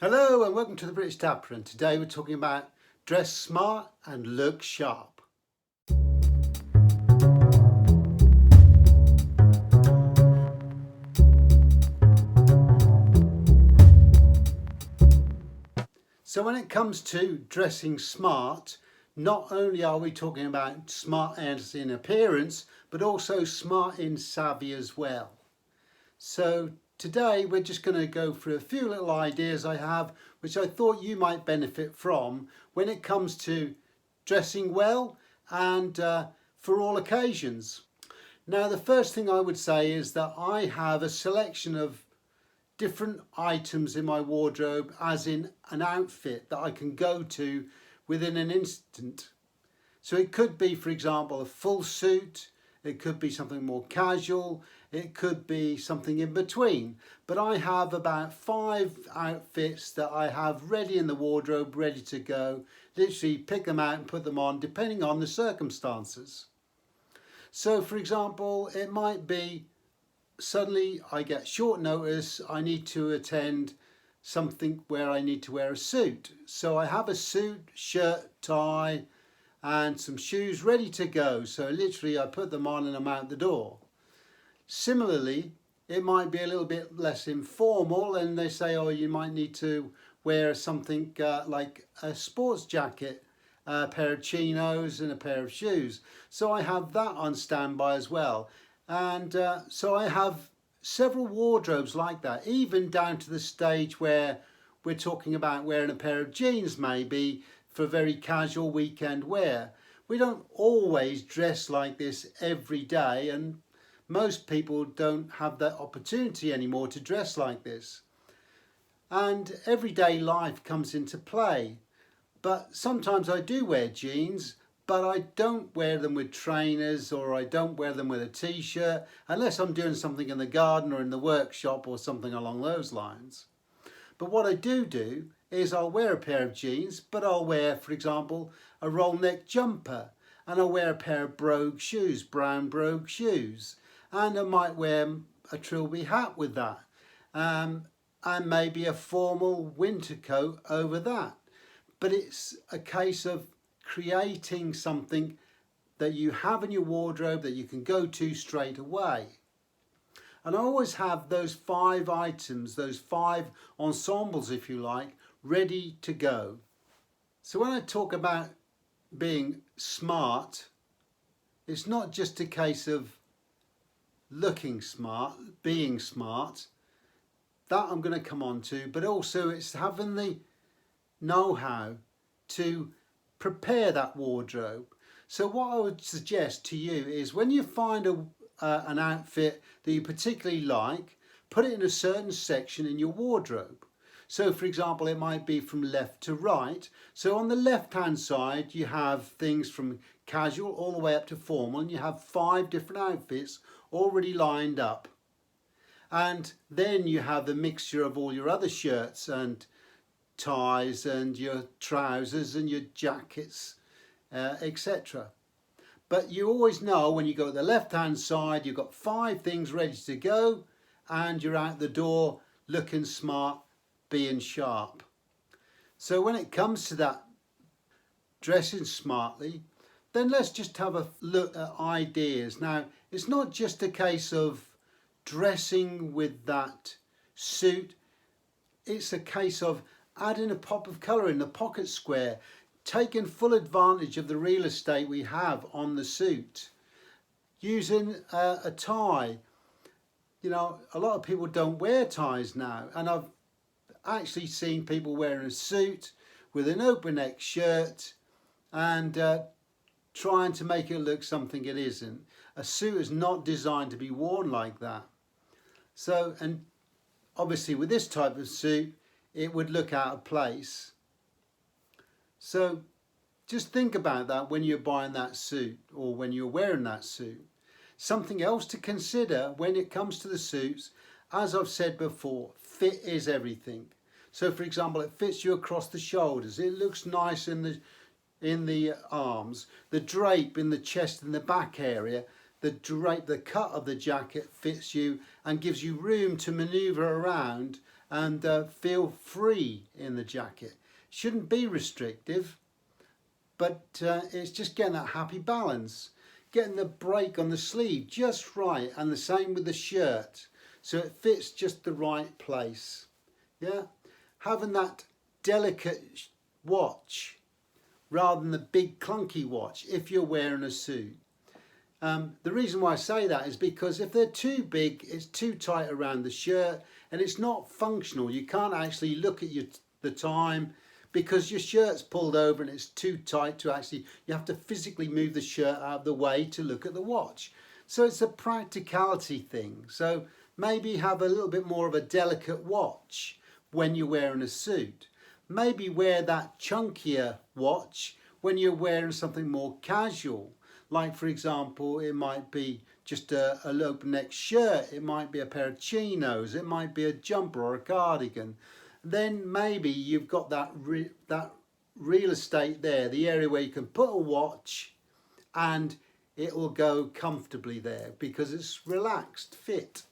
Hello and welcome to the British Dapper, and today we're talking about dress smart and look sharp. So when it comes to dressing smart, not only are we talking about smart as in appearance, but also smart in savvy as well. So today we're just going to go through a few little ideas I have which I thought you might benefit from when it comes to dressing well and for all occasions. Now the first thing I would say is that I have a selection of different items in my wardrobe, as in an outfit that I can go to within an instant. So it could be, for example, a full suit, it could be something more casual, it could be something in between. But I have about 5 outfits that I have ready in the wardrobe, ready to go. Literally pick them out and put them on depending on the circumstances. So for example, it might be suddenly I get short notice, I need to attend something where I need to wear a suit. So I have a suit, shirt, tie and some shoes ready to go. So literally I put them on and I'm out the door. Similarly, it might be a little bit less informal and they say, oh, you might need to wear something like a sports jacket, a pair of chinos and a pair of shoes. So I have that on standby as well. And so I have several wardrobes like that, even down to the stage where we're talking about wearing a pair of jeans maybe for very casual weekend wear. We don't always dress like this every day, and most people don't have that opportunity anymore to dress like this. And everyday life comes into play. But sometimes I do wear jeans, but I don't wear them with trainers, or I don't wear them with a t-shirt unless I'm doing something in the garden or in the workshop or something along those lines. But what I do is I'll wear a pair of jeans, but I'll wear, for example, a roll neck jumper, and I'll wear a pair of brogue shoes, brown brogue shoes, and I might wear a trilby hat with that, and maybe a formal winter coat over that. But it's a case of creating something that you have in your wardrobe that you can go to straight away. And I always have those 5 items, those 5 ensembles if you like, ready to go. So when I talk about being smart, it's not just a case of looking smart, being smart, that I'm going to come on to, but also it's having the know-how to prepare that wardrobe. So what I would suggest to you is when you find an outfit that you particularly like, put it in a certain section in your wardrobe. So for example, it might be from left to right. So on the left hand side you have things from casual all the way up to formal, and you have 5 different outfits already lined up. And then you have the mixture of all your other shirts and ties and your trousers and your jackets, etc. But you always know when you go to the left hand side you've got 5 things ready to go and you're out the door looking smart, being sharp. So when it comes to that dressing smartly, then let's just have a look at ideas. Now it's not just a case of dressing with that suit, it's a case of adding a pop of colour in the pocket square, taking full advantage of the real estate we have on the suit, using a tie. You know, a lot of people don't wear ties now, and I've actually seen people wearing a suit with an open neck shirt and trying to make it look something it isn't. A suit is not designed to be worn like that. So, and obviously with this type of suit it would look out of place. So just think about that when you're buying that suit or when you're wearing that suit. Something else to consider when it comes to the suits, as I've said before, fit is everything. So for example, it fits you across the shoulders, it looks nice in the arms, the drape in the chest and the back area, the cut of the jacket fits you and gives you room to maneuver around and feel free in the jacket. Shouldn't be restrictive, but it's just getting that happy balance, getting the break on the sleeve just right, and the same with the shirt, so it fits just the right place. Yeah, having that delicate watch rather than the big clunky watch if you're wearing a suit. The reason why I say that is because if they're too big, it's too tight around the shirt and it's not functional. You can't actually look at the time because your shirt's pulled over and it's too tight to actually, you have to physically move the shirt out of the way to look at the watch. So it's a practicality thing. So maybe have a little bit more of a delicate watch when you're wearing a suit. Maybe wear that chunkier watch when you're wearing something more casual. Like for example, it might be just a open neck shirt, it might be a pair of chinos, it might be a jumper or a cardigan. Then maybe you've got that real estate there, the area where you can put a watch and it will go comfortably there because it's relaxed fit.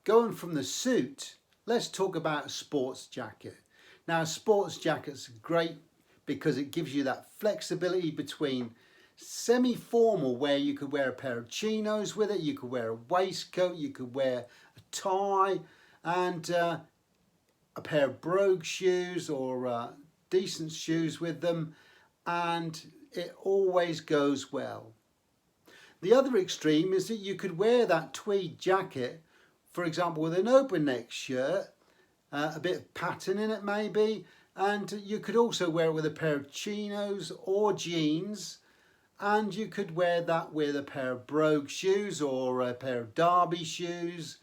Going from the suit, let's talk about a sports jacket. Now, a sports jacket's great because it gives you that flexibility between semi-formal, where you could wear a pair of chinos with it, you could wear a waistcoat, you could wear a tie and a pair of brogue shoes or decent shoes with them, and it always goes well. The other extreme is that you could wear that tweed jacket, for example, with an open neck shirt, a bit of pattern in it maybe, and you could also wear it with a pair of chinos or jeans, and you could wear that with a pair of brogue shoes or a pair of derby shoes,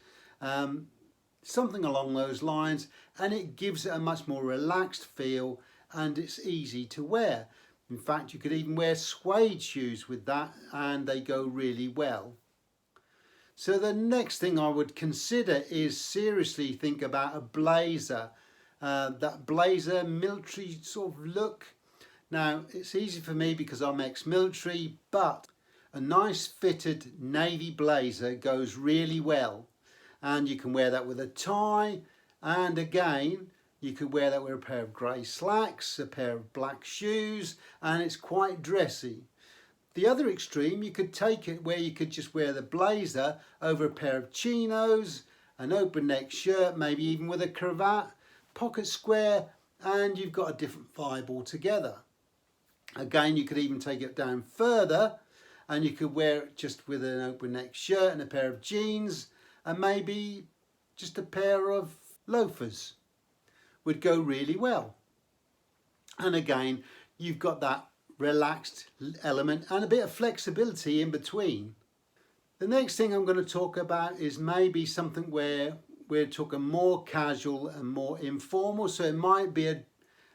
something along those lines, and it gives it a much more relaxed feel and it's easy to wear. In fact, you could even wear suede shoes with that and they go really well. So the next thing I would consider is seriously think about a blazer, that blazer military sort of look. Now it's easy for me because I'm ex-military, but a nice fitted navy blazer goes really well, and you can wear that with a tie, and again you could wear that with a pair of grey slacks, a pair of black shoes, and it's quite dressy. The other extreme, you could take it where you could just wear the blazer over a pair of chinos, an open neck shirt, maybe even with a cravat, pocket square, and you've got a different vibe altogether. Again, you could even take it down further and you could wear it just with an open neck shirt and a pair of jeans and maybe just a pair of loafers. Would go really well. And again, you've got that relaxed element and a bit of flexibility in between. The next thing I'm going to talk about is maybe something where we're talking more casual and more informal. So it might be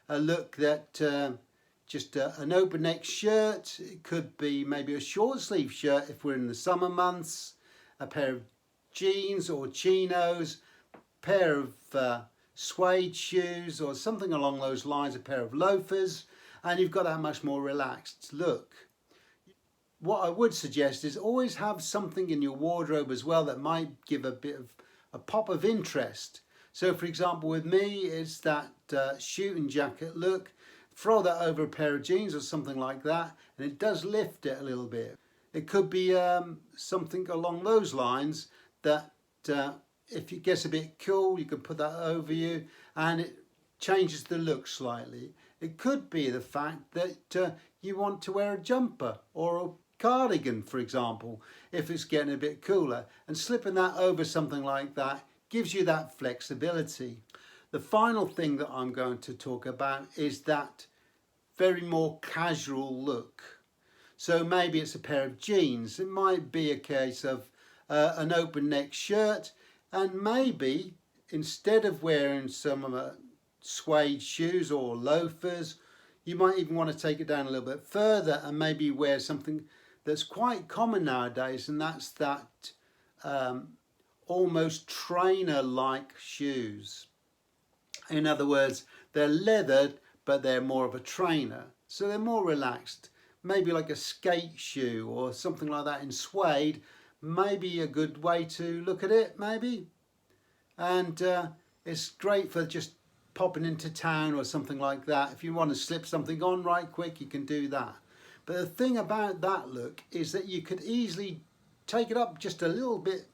a look that just an open neck shirt. It could be maybe a short sleeve shirt if we're in the summer months, a pair of jeans or chinos, pair of suede shoes or something along those lines, a pair of loafers, and you've got that much more relaxed look. What I would suggest is always have something in your wardrobe as well that might give a bit of a pop of interest. So for example, with me, it's that shooting jacket look. Throw that over a pair of jeans or something like that, and it does lift it a little bit. It could be something along those lines that if it gets a bit cool, you can put that over you and it changes the look slightly. It could be the fact that you want to wear a jumper or a cardigan, for example, if it's getting a bit cooler, and slipping that over something like that gives you that flexibility. The final thing that I'm going to talk about is that very more casual look. So maybe it's a pair of jeans. It might be a case of an open neck shirt, and maybe instead of wearing some suede shoes or loafers, you might even want to take it down a little bit further and maybe wear something that's quite common nowadays, and that's that almost trainer-like shoes. In other words, they're leathered, but they're more of a trainer. So they're more relaxed. Maybe like a skate shoe or something like that in suede, maybe a good way to look at it, maybe. And It's great for just popping into town or something like that. If you want to slip something on right quick, you can do that. But the thing about that look is that you could easily take it up just a little bit,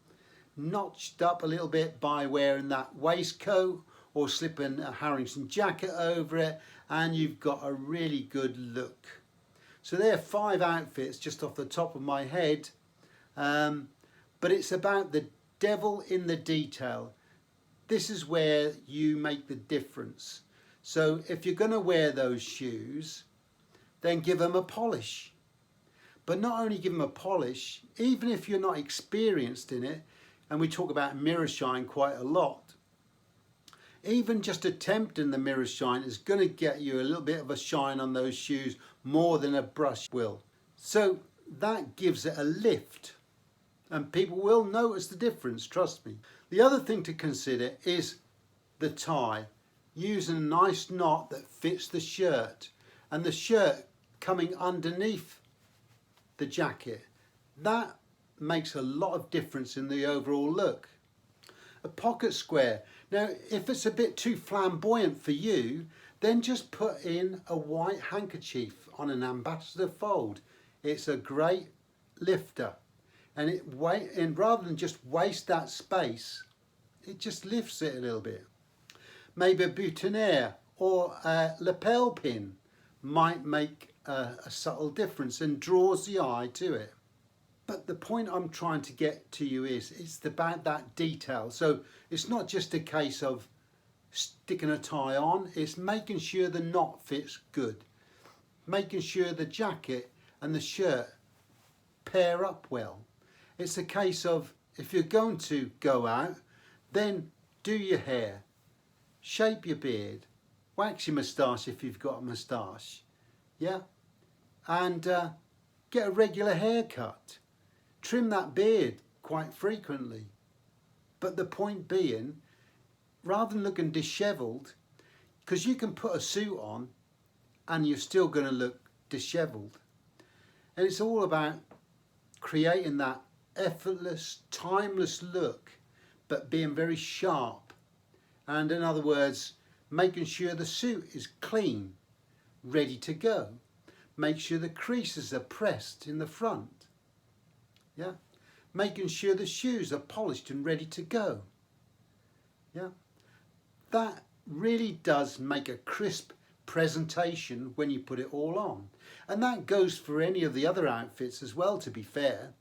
notched up a little bit by wearing that waistcoat or slipping a Harrington jacket over it, and you've got a really good look. So there are 5 outfits just off the top of my head, but it's about the devil in the detail. This is where you make the difference. So if you're going to wear those shoes, then give them a polish. But not only give them a polish, even if you're not experienced in it, and we talk about mirror shine quite a lot, even just attempting the mirror shine is going to get you a little bit of a shine on those shoes more than a brush will. So that gives it a lift, and people will notice the difference, trust me. The other thing to consider is the tie. Using a nice knot that fits the shirt, and the shirt coming underneath the jacket. That makes a lot of difference in the overall look. A pocket square. Now, if it's a bit too flamboyant for you, then just put in a white handkerchief on an ambassador fold. It's a great lifter, and rather than just waste that space, it just lifts it a little bit. Maybe a boutonniere or a lapel pin might make a subtle difference and draws the eye to it. But the point I'm trying to get to you is it's about that detail. So it's not just a case of sticking a tie on, it's making sure the knot fits good, making sure the jacket and the shirt pair up well. It's a case of, if you're going to go out, then do your hair, shape your beard, wax your moustache if you've got a moustache, yeah, and get a regular haircut. Trim that beard quite frequently. But the point being, rather than looking dishevelled, because you can put a suit on and you're still going to look dishevelled. And it's all about creating that effortless, timeless look, but being very sharp. And in other words, making sure the suit is clean, ready to go. Make sure the creases are pressed in the front. Yeah, making sure the shoes are polished and ready to go. Yeah, that really does make a crisp presentation when you put it all on. And that goes for any of the other outfits as well, to be fair.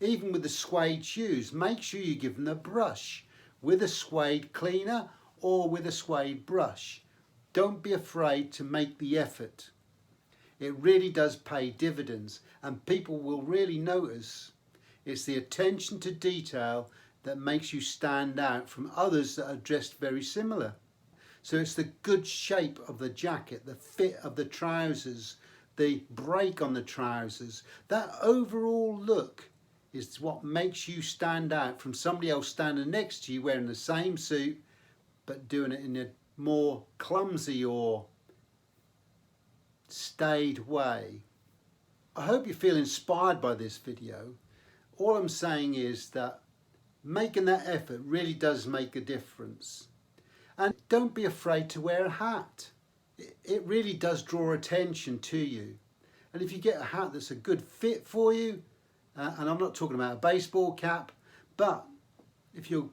Even with the suede shoes, make sure you give them a brush with a suede cleaner or with a suede brush. Don't be afraid to make the effort. It really does pay dividends, and people will really notice. It's the attention to detail that makes you stand out from others that are dressed very similar. So it's the good shape of the jacket, the fit of the trousers, the break on the trousers. That overall look is what makes you stand out from somebody else standing next to you wearing the same suit but doing it in a more clumsy or staid way. I hope you feel inspired by this video. All I'm saying is that making that effort really does make a difference. And don't be afraid to wear a hat. It really does draw attention to you. And if you get a hat that's a good fit for you, and I'm not talking about a baseball cap, but if you've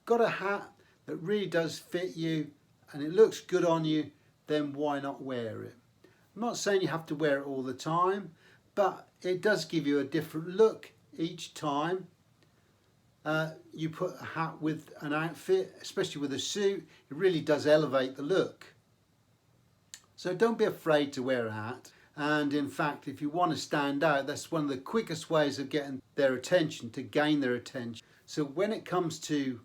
got a hat that really does fit you and it looks good on you, then why not wear it? I'm not saying you have to wear it all the time, but it does give you a different look each time you put a hat with an outfit, especially with a suit. It really does elevate the look. So don't be afraid to wear a hat. And in fact, if you want to stand out, that's one of the quickest ways of getting their attention, to gain their attention. So when it comes to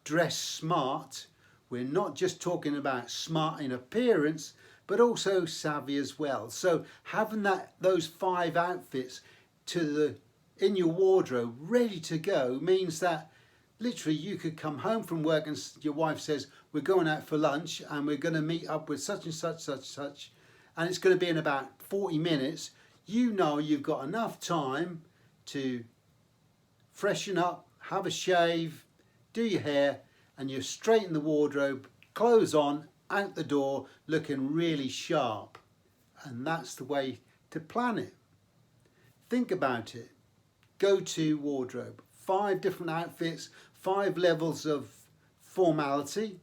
dress smart, we're not just talking about smart in appearance, but also savvy as well. So having those 5 outfits in your wardrobe ready to go means that literally you could come home from work and your wife says, we're going out for lunch and we're going to meet up with such and such, and it's going to be in about 40 minutes. You know you've got enough time to freshen up, have a shave, do your hair, and you straighten the wardrobe, clothes on, out the door, looking really sharp. And that's the way to plan it. Think about it. Go-to wardrobe. 5 different outfits, 5 levels of formality,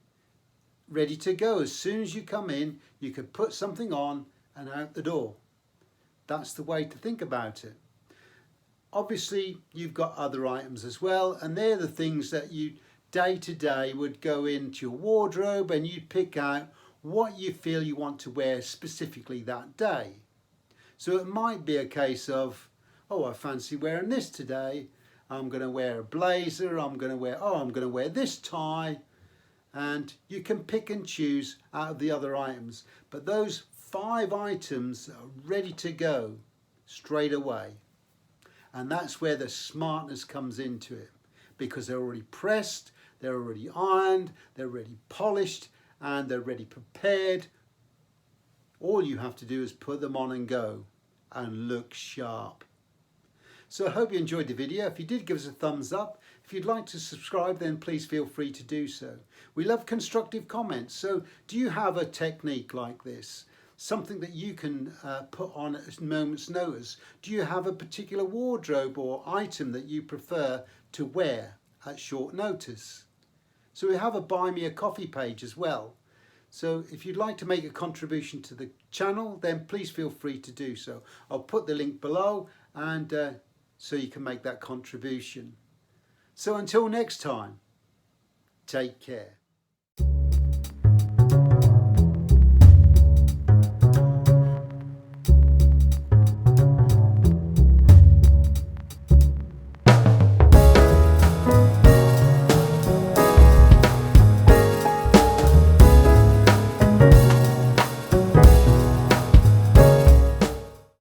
ready to go. As soon as you come in, you could put something on and out the door. That's the way to think about it. Obviously, you've got other items as well, and they're the things that you day to day would go into your wardrobe and you'd pick out what you feel you want to wear specifically that day. So it might be a case of, oh, I fancy wearing this today. I'm going to wear a blazer. I'm going to wear this tie. And you can pick and choose out of the other items. But those 5 items are ready to go straight away. And that's where the smartness comes into it, because they're already pressed, they're already ironed, they're already polished, and they're ready prepared. All you have to do is put them on and go and look sharp. So I hope you enjoyed the video. If you did, give us a thumbs up. If you'd like to subscribe, then please feel free to do so. We love constructive comments. So do you have a technique like this? Something that you can put on at a moment's notice? Do you have a particular wardrobe or item that you prefer to wear at short notice? So we have a Buy Me a Coffee page as well. So if you'd like to make a contribution to the channel, then please feel free to do so. I'll put the link below, and so you can make that contribution. So until next time, take care.